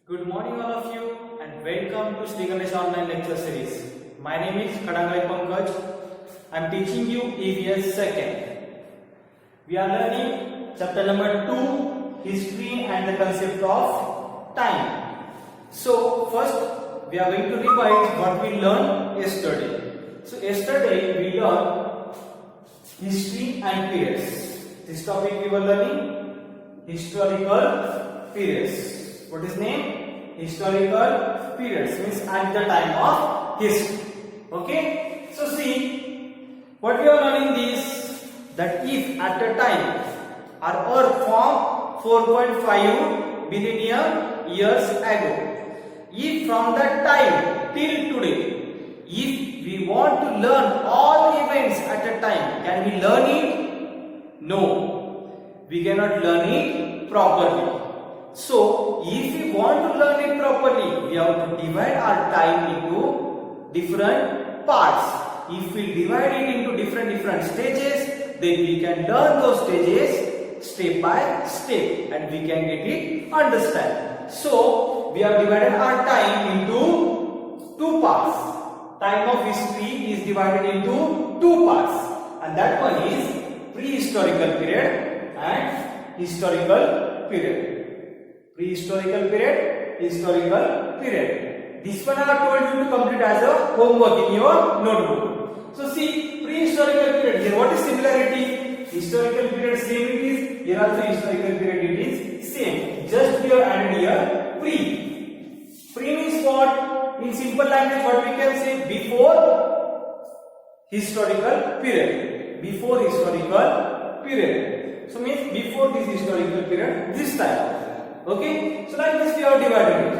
Good morning all of you and welcome to Sri Ganesh online lecture series. My name is Kadangai Pankaj. I am teaching you EVS 2nd. We are learning chapter number 2, history and the concept of time. So first we are going to revise what we learned yesterday. So yesterday we learned history and periods. This topic we were learning historical periods. What is name? Historical periods, means at the time of history. Okay. So see, what we are learning is that if at a time our Earth formed 4.5 billion years ago, if from that time till today, if we want to learn all events at a time, can we learn it? No, we cannot learn it properly. So, if we want to learn it properly, we have to divide our time into different parts. If we divide it into different stages, then we can learn those stages step by step and we can get it understand. So, we have divided our time into two parts. Time of history is divided into two parts, and that one is prehistorical period and historical period. Prehistorical period, historical period. This one I have told you to complete as a homework in your notebook. So see, prehistorical period. Here what is similarity? Historical period same it is. Here also historical period it is same. Just we have added here pre. Pre means what? In simple language what we can say? Before historical period. Before historical period. So means before this historical period, this time. Okay, so like this we are divided it.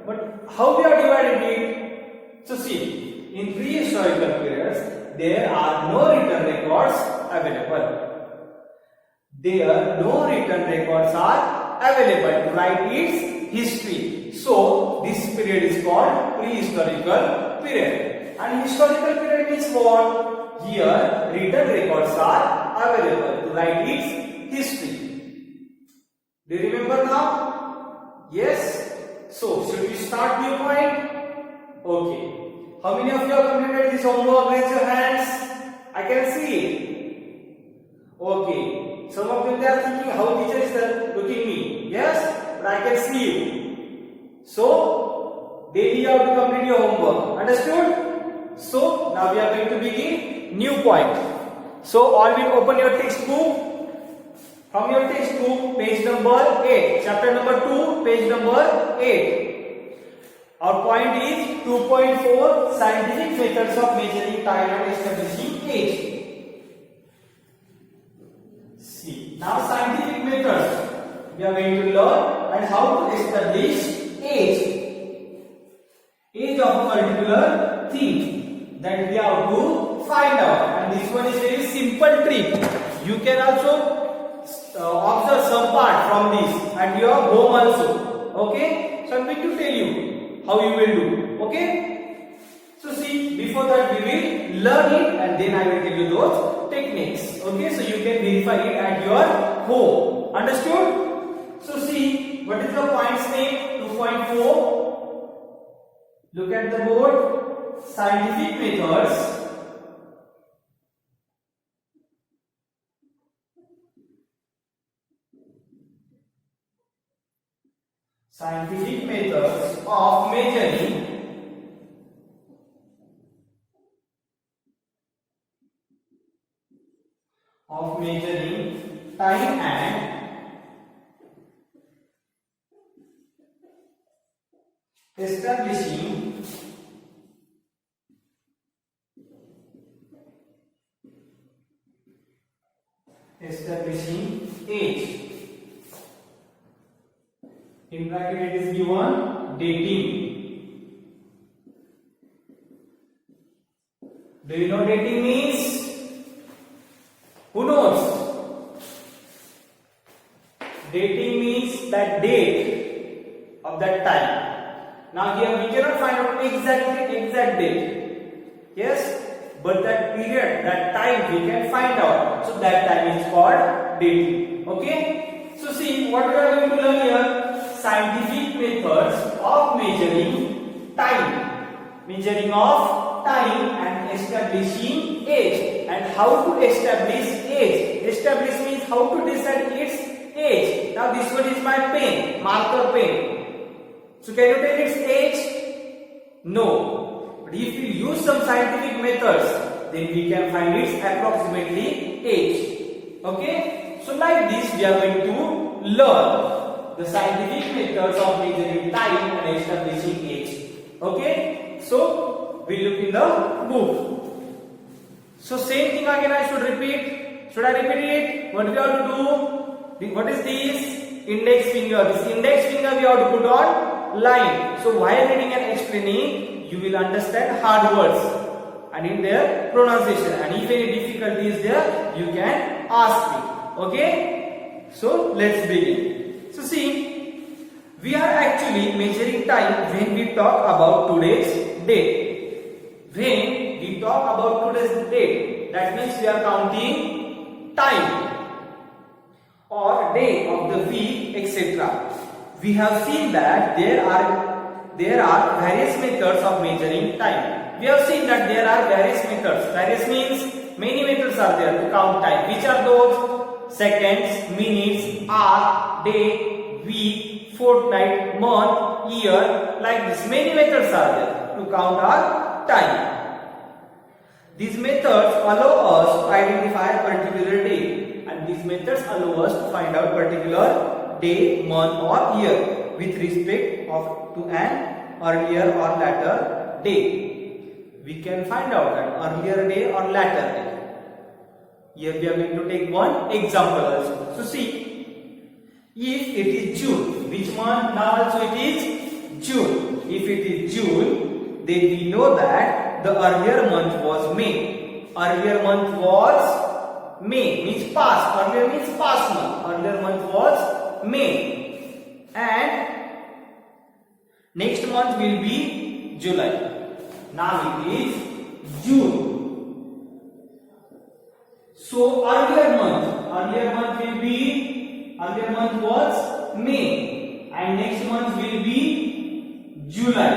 But how we are dividing it? So see, in prehistorical periods, there are no written records available. There no written records are available to write its history. So this period is called prehistorical period. And historical period means what? Here written records are available to write its history. Do you remember now? Yes? So, should we start new point? Okay. How many of you have completed this homework? Raise your hands. I can see it. Okay. Some of them they are thinking how teacher is looking me. Yes? But I can see you. So, daily you have to complete your homework. Understood? So, now we are going to begin new point. So, all will open your textbook. From your textbook, page number 8, chapter number 2, page number 8. Our point is 2.4 scientific methods of measuring time and establishing age. See, now scientific methods we are going to learn and how to establish age. Age of a particular thing that we have to find out, and this one is very simple trick. You can also observe some part from this and your home also. Okay, so I'm going to tell you how you will do. Okay, so see, before that we will learn it and then I will tell you those techniques. Okay, so you can verify it at your home. Understood? So see, what is the point's name? 2.4. Look at the board. Scientific methods. Scientific methods of measuring time and establishing age. In bracket it is given dating. Do you know dating means? Who knows? Dating means that date of that time. Now here we cannot find out exact date. Yes? But that period, that time we can find out. So that time is called dating. Okay? So see what we are going to learn here. Scientific methods of measuring time. Measuring of time and establishing age. And how to establish age? Establish means how to decide its age. Now this one is my pen, marker pen. So can you tell its age? No. But if you use some scientific methods, then we can find its approximately age. Okay? So like this we are going to learn the scientific methods of measuring time and establishing age. Okay? So we look in the book. So same thing again I should repeat. Should I repeat it? What we have to do? What is this? Index finger. This index finger we have to put on line. So while reading and explaining, you will understand hard words and in their pronunciation. And if any difficulty is there, you can ask me. Okay? So let's begin. So see, we are actually measuring time when we talk about today's date. When we talk about today's date, that means we are counting time or day of the week, etc. We have seen that there are various methods of measuring time. We have seen that there are various methods. Various means many methods are there to count time. Which are those? Seconds, minutes, hour, day, week, fortnight, month, year. Like this, many methods are there to count our time. These methods allow us to identify a particular day, and these methods allow us to find out particular day, month or year with respect to an earlier or later day. We can find out an earlier day or later day. Here we are going to take one example also. So see, if it is June, which month? Now also it is June. If it is June, then we know that the earlier month was May. Earlier month was May, means past. Earlier means past month. Earlier month was May. And next month will be July. Now it is June. So earlier month was May, and next month will be July.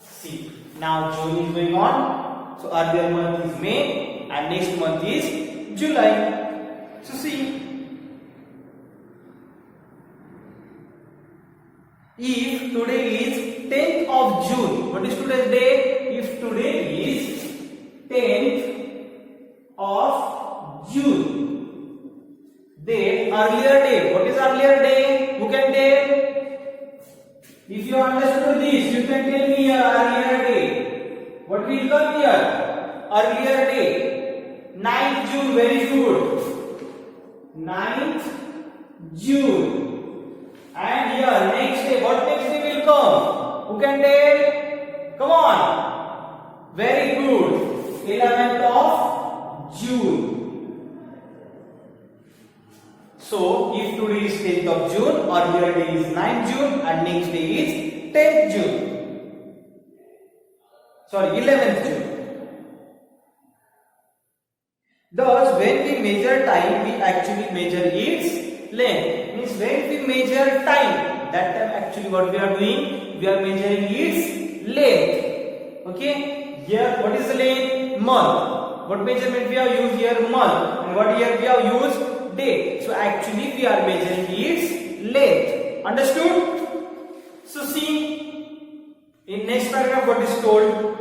See, now June is going on. So earlier month is May, and next month is July. So see, if today is 10th of June, what is today's day? If today is 10th of June, then earlier day, what is earlier day? Who can tell? If you understood this, you can tell me here earlier day. What will come here? Earlier day. 9th June, very good. 9th June. And here next day, what next day will come? Who can tell? Come on. Very good. 11th of June. So if today is 10th of June, earlier day is 9th June and next day is 10th June. Sorry, 11th June. Thus, when we measure time, we actually measure its length. Means when we measure time, that time actually what we are doing, we are measuring its length. Okay? Here, what is the length? Month. What measurement we have used here? Month. And what here we have used? Day. So actually we are measuring its length. Understood? So see, in next paragraph what is told?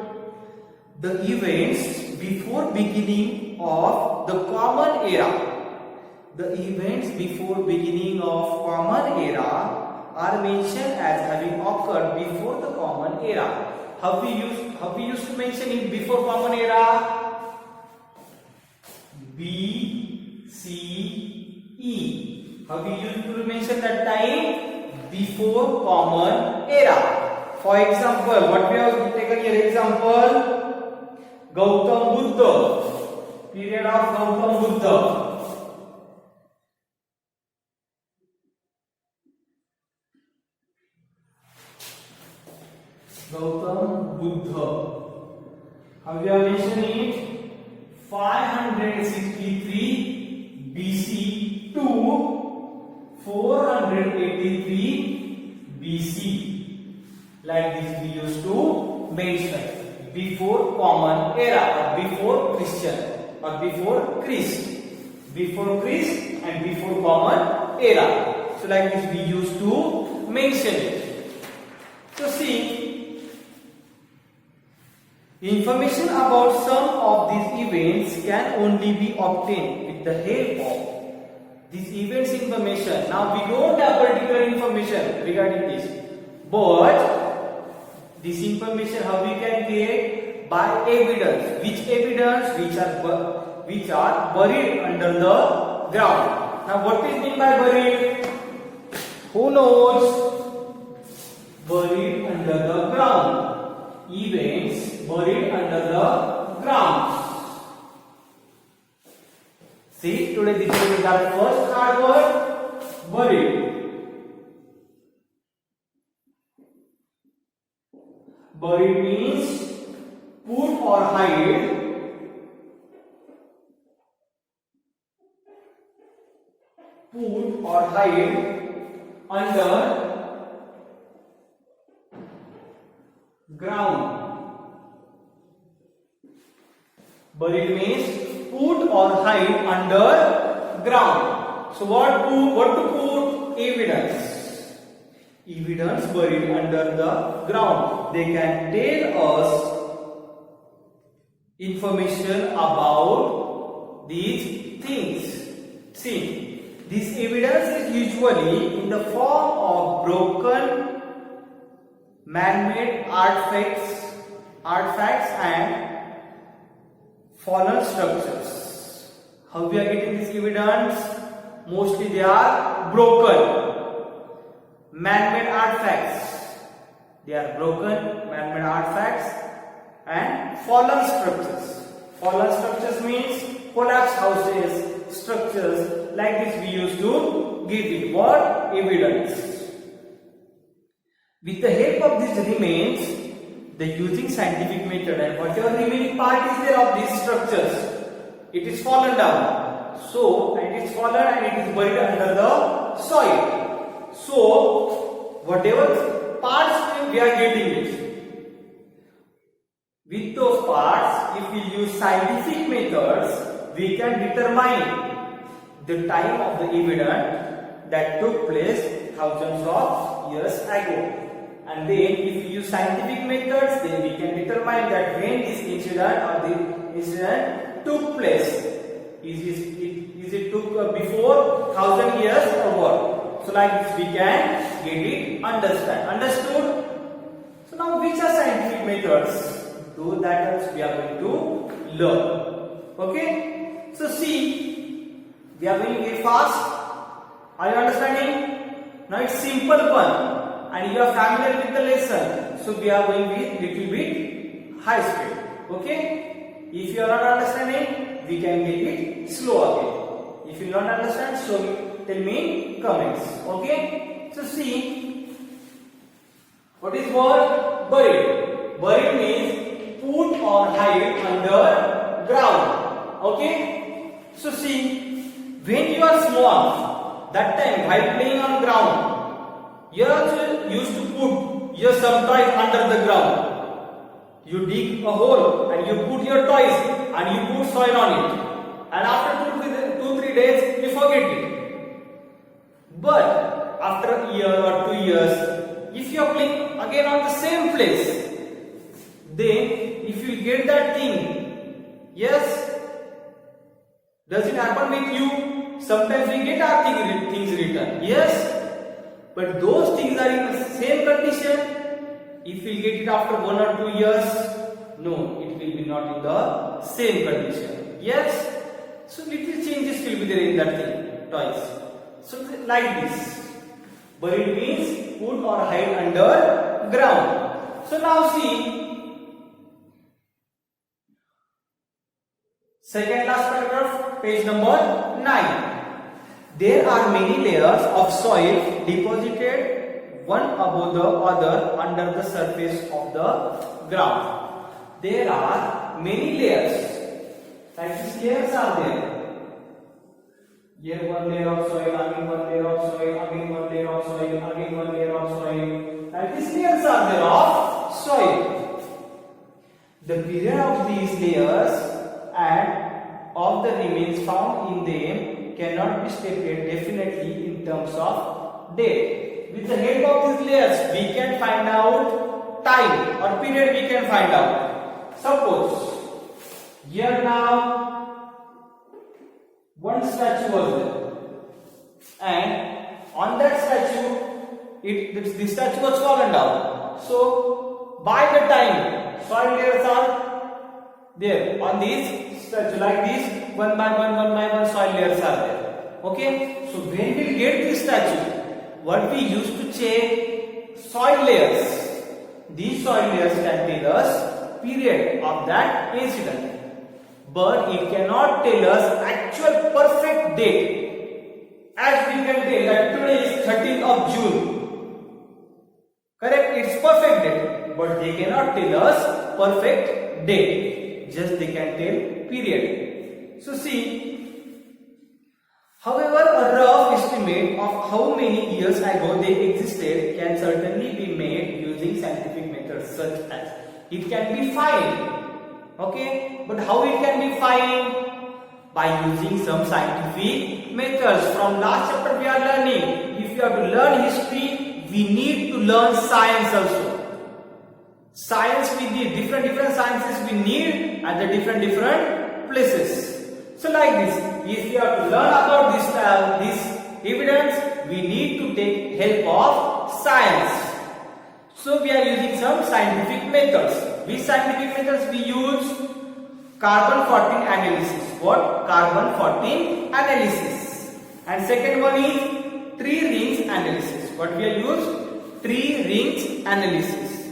The events before beginning of the common era. The events before beginning of common era are mentioned as having occurred before the common era. How we used to mention it before common era? B, C, E. How we used to mention that time? Before common era. For example, what we have taken here example? Gautam Buddha. Period of Gautam Buddha. Gautam Buddha. How we have mentioned it? 563 BC to 483 BC. BC. Like this we used to mention before common era or before Christian or before Christ. Before Christ and before common era. So like this we used to mention it. So see, information about some of these events can only be obtained with the help of these events information. Now we don't have particular information regarding this, but this information how we can get? By evidence. Which evidence? Which are buried under the ground. Now what is meant by buried? Who knows? Buried under the ground. Events buried under the ground. See, today this is our first hard word, buried. Buried means put or hide. Put or hide under ground. Buried means put or hide under ground. So what to put? Evidence. Evidence buried under the ground. They can tell us information about these things. See, this evidence is usually in the form of broken man-made artifacts and fallen structures. How we are getting this evidence? Mostly they are broken man-made artifacts. They are broken man-made artifacts and fallen structures. Fallen structures means collapsed houses, structures. Like this we used to give it what? Evidence. With the help of these remains, the using scientific method, and whatever remaining part is there of these structures, it is fallen down. So, and it is fallen and it is buried under the soil. So, whatever parts we are getting it, with those parts, if we use scientific methods, we can determine the time of the event that took place thousands of years ago. And then if we use scientific methods, then we can determine that when this incident or the incident took place. Is it took before 1000 years or what? So like this we can get it understood. So now which are scientific methods? Those that we are going to learn. Okay? So see, we are going very fast. Are you understanding? Now it's simple one. And you are familiar with the lesson, so we are going with little bit high speed. Okay? If you are not understanding, we can get it slow again. If you don't understand, so tell me comments. Okay? So see, what is word? Buried. Buried means put or hide under ground. Okay? So see, when you are small, that time while playing on ground, you also used to put your some toys under the ground. You dig a hole and you put your toys and you put soil on it. And after 2-3 days, you forget it. But after a year or 2 years, if you are playing again on the same place, then if you get that thing, yes, does it happen with you? Sometimes we get our things returned. Yes. But those things are in the same condition. If we get it after 1 or 2 years, no, it will be not in the same condition. Yes. So little changes will be there in that thing, toys. So like this. Buried means put or hide under ground. So now see, second last paragraph, page number 9. There are many layers of soil deposited one above the other under the surface of the ground. There are many layers. Like these layers are there. Here one layer of soil, again one layer of soil, again one layer of soil, again one layer of soil. remains are there of soil. The period of these layers and of the remains found in them cannot be stated definitely in terms of date. With the help of these layers, we can find out time or period we can find out. Suppose here now one statue was there, and on that statue this statue was fallen down. So by the time soil layers are there on this statue, like this, one by one soil layers are there. Okay, so when we get this statue, what we use to check soil layers, these soil layers can tell us period of that incident, but it cannot tell us actual perfect date. As we can tell that today is 13th of June, correct? It's perfect date, but they cannot tell us perfect date, just they can tell period. So see, however, a rough estimate of how many years ago they existed can certainly be made using scientific methods such as it can be found. Okay, but how it can be found? By using some scientific methods. From last chapter we are learning, if you have to learn history, we need to learn science also. Science we need, different sciences we need at the different places. So like this, if you have to learn about this evidence, we need to take help of science. So we are using some scientific methods. Which scientific methods we use? Carbon-14 analysis. What? Carbon-14 analysis. And second one is tree rings analysis. What we are use? Tree rings analysis.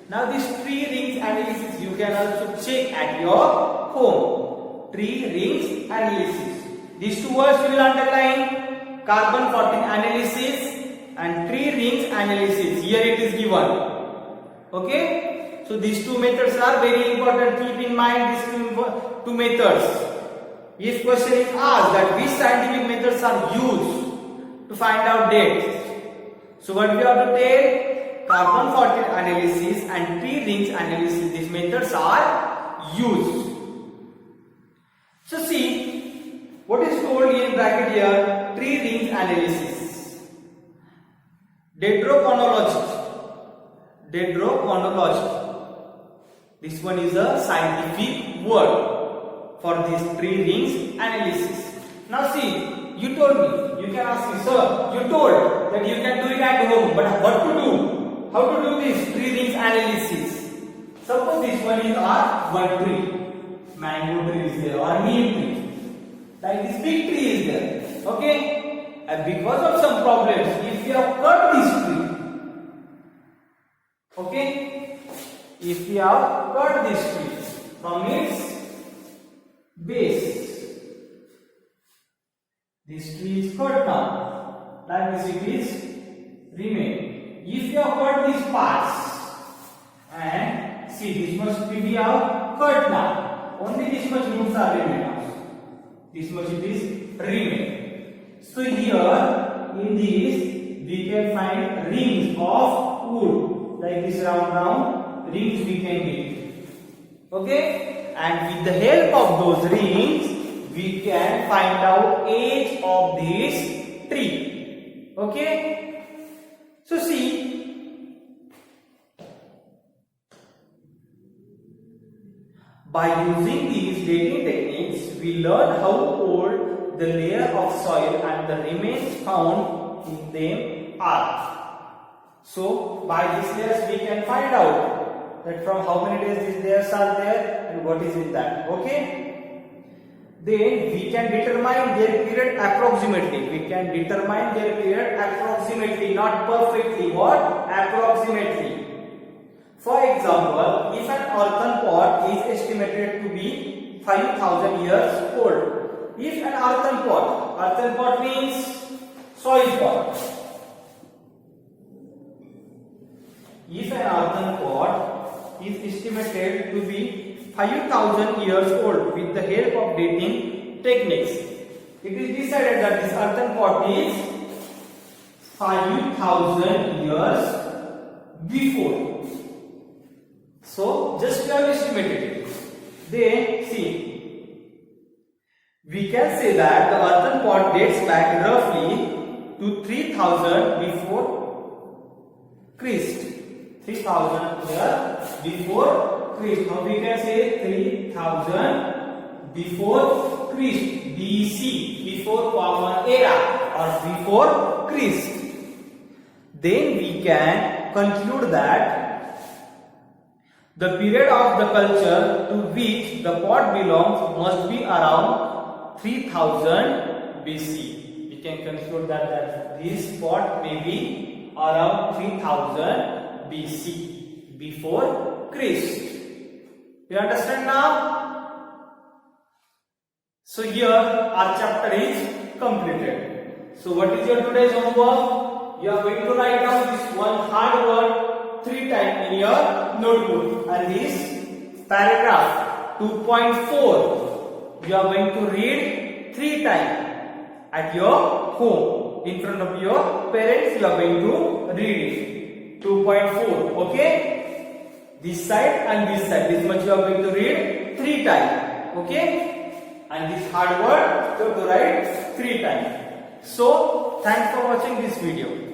Now this tree rings analysis you can also check at your home. Tree rings analysis. These two words you will underline: carbon-14 analysis and tree rings analysis. Here it is given. Okay. So these two methods are very important. Keep in mind these two methods. If question is asked that which scientific methods are used to find out dates, so what we have to tell? Carbon-14 analysis and tree rings analysis. These methods are used. So see what is told in bracket here: tree rings analysis. Dendrochronology. This one is a scientific word for this tree rings analysis. Now see, you told me, you can ask me, sir, you told that you can do it at home, but what to do? How to do this tree rings analysis? Suppose this one is our one tree, mango tree is there or neem tree. Like this big tree is there, okay? And because of some problems, if you have cut this tree, okay? If we have cut this tree from its base, this tree is cut now. Like this it is remain. If you have cut these parts and see this much tree we have cut now, only this much roots are remain now. This much it is remain. So here in this we can find rings of wood, like this round rings we can get. Okay, and with the help of those rings we can find out age of this tree. Okay, so see, by using these dating techniques we learn how old the layer of soil and the remains found in them are. So by these layers we can find out that from how many days these layers are there and what is in that. Okay, then we can determine their period approximately. We can determine their period approximately, not perfectly. What? Approximately. For example, if an earthen pot is estimated to be 5,000 years old. If an earthen pot means soil pot. If an earthen pot is estimated to be 5,000 years old with the help of dating techniques, it is decided that this earthen pot is 5,000 years before. So just we have estimated it. Then see, we can say that the earthen pot dates back roughly to 3000 before Christ. 3000 years before Christ. Now we can say 3000 before Christ, BC, before Common Era or before Christ. Then we can conclude that the period of the culture to which the pot belongs must be around 3000 BC. We can conclude that this pot may be around 3000 BC, before Christ. You understand now? So here our chapter is completed. So what is your today's homework? You are going to write down this one hard word 3 times in your notebook, and this paragraph 2.4 you are going to read 3 times at your home. In front of your parents you are going to read it. 2.4, okay? This side and this side, this much you are going to read 3 times, okay? And this hard word you have to write 3 times. So thanks for watching this video.